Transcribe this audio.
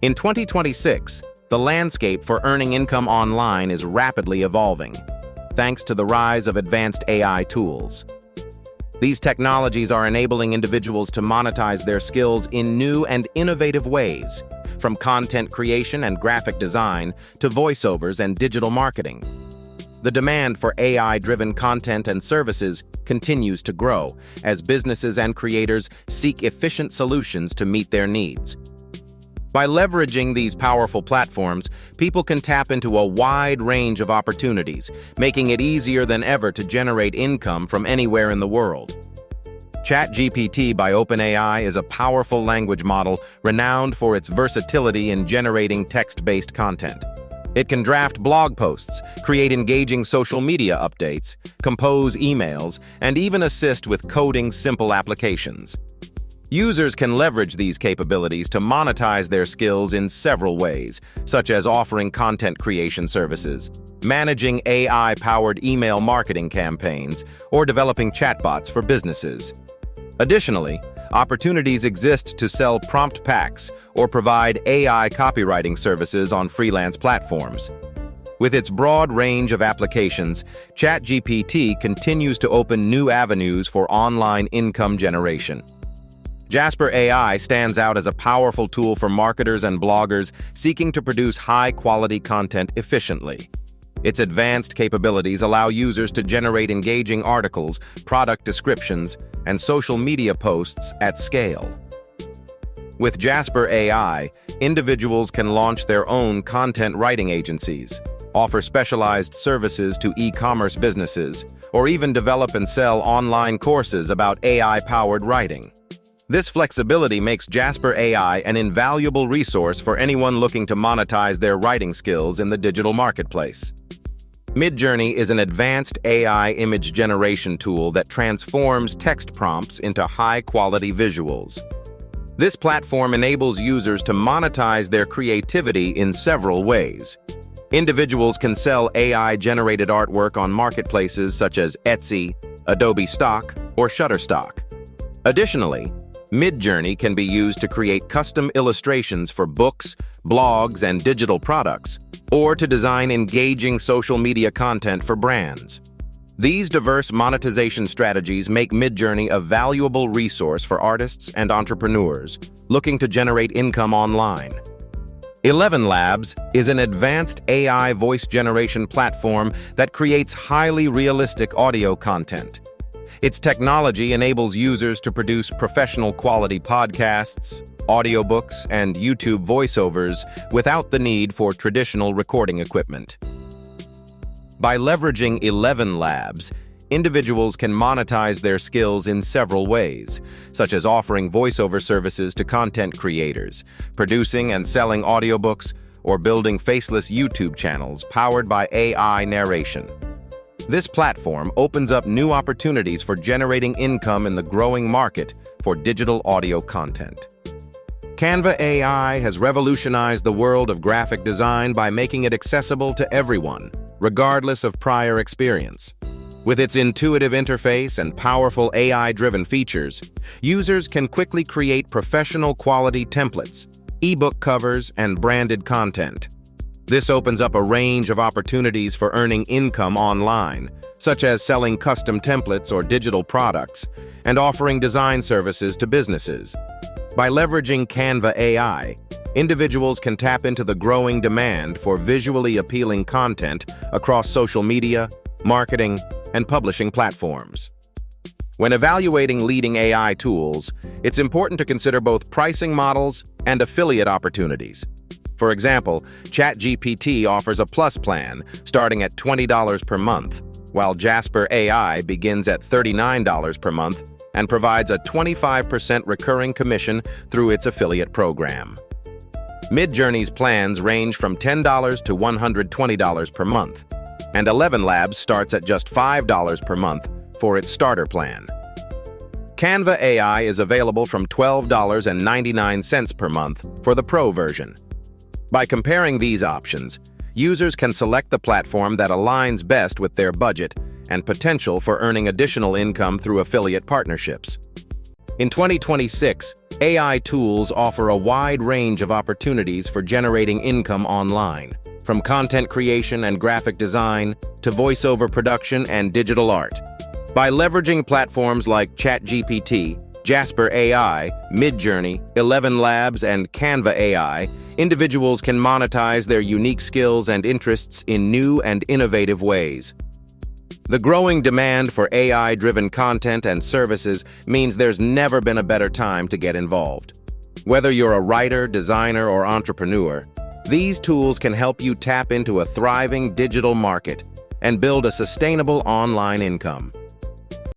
In 2026, the landscape for earning income online is rapidly evolving, thanks to the rise of advanced AI tools. These technologies are enabling individuals to monetize their skills in new and innovative ways, from content creation and graphic design to voiceovers and digital marketing. The demand for AI-driven content and services continues to grow as businesses and creators seek efficient solutions to meet their needs. By leveraging these powerful platforms, people can tap into a wide range of opportunities, making it easier than ever to generate income from anywhere in the world. ChatGPT by OpenAI is a powerful language model renowned for its versatility in generating text-based content. It can draft blog posts, create engaging social media updates, compose emails, and even assist with coding simple applications. Users can leverage these capabilities to monetize their skills in several ways, such as offering content creation services, managing AI-powered email marketing campaigns, or developing chatbots for businesses. Additionally, opportunities exist to sell prompt packs or provide AI copywriting services on freelance platforms. With its broad range of applications, ChatGPT continues to open new avenues for online income generation. Jasper AI stands out as a powerful tool for marketers and bloggers seeking to produce high-quality content efficiently. Its advanced capabilities allow users to generate engaging articles, product descriptions, and social media posts at scale. With Jasper AI, individuals can launch their own content writing agencies, offer specialized services to e-commerce businesses, or even develop and sell online courses about AI-powered writing. This flexibility makes Jasper AI an invaluable resource for anyone looking to monetize their writing skills in the digital marketplace. Midjourney is an advanced AI image generation tool that transforms text prompts into high-quality visuals. This platform enables users to monetize their creativity in several ways. Individuals can sell AI-generated artwork on marketplaces such as Etsy, Adobe Stock, or Shutterstock. Additionally, Midjourney can be used to create custom illustrations for books, blogs, and digital products, or to design engaging social media content for brands. These diverse monetization strategies make Midjourney a valuable resource for artists and entrepreneurs looking to generate income online. 11 Labs is an advanced AI voice generation platform that creates highly realistic audio content. Its technology enables users to produce professional-quality podcasts, audiobooks, and YouTube voiceovers without the need for traditional recording equipment. By leveraging 11 Labs, individuals can monetize their skills in several ways, such as offering voiceover services to content creators, producing and selling audiobooks, or building faceless YouTube channels powered by AI narration. This platform opens up new opportunities for generating income in the growing market for digital audio content. Canva AI has revolutionized the world of graphic design by making it accessible to everyone, regardless of prior experience. With its intuitive interface and powerful AI-driven features, users can quickly create professional-quality templates, ebook covers, and branded content. This opens up a range of opportunities for earning income online, such as selling custom templates or digital products, and offering design services to businesses. By leveraging Canva AI, individuals can tap into the growing demand for visually appealing content across social media, marketing, and publishing platforms. When evaluating leading AI tools, it's important to consider both pricing models and affiliate opportunities. For example, ChatGPT offers a Plus plan starting at $20 per month, while Jasper AI begins at $39 per month and provides a 25% recurring commission through its affiliate program. Midjourney's plans range from $10 to $120 per month, and 11 Labs starts at just $5 per month for its starter plan. Canva AI is available from $12.99 per month for the Pro version. By comparing these options, users can select the platform that aligns best with their budget and potential for earning additional income through affiliate partnerships. In 2026, AI tools offer a wide range of opportunities for generating income online, from content creation and graphic design to voiceover production and digital art. By leveraging platforms like ChatGPT, Jasper AI, Midjourney, 11 Labs, and Canva AI, individuals can monetize their unique skills and interests in new and innovative ways. The growing demand for AI-driven content and services means there's never been a better time to get involved. Whether you're a writer, designer, or entrepreneur, these tools can help you tap into a thriving digital market and build a sustainable online income.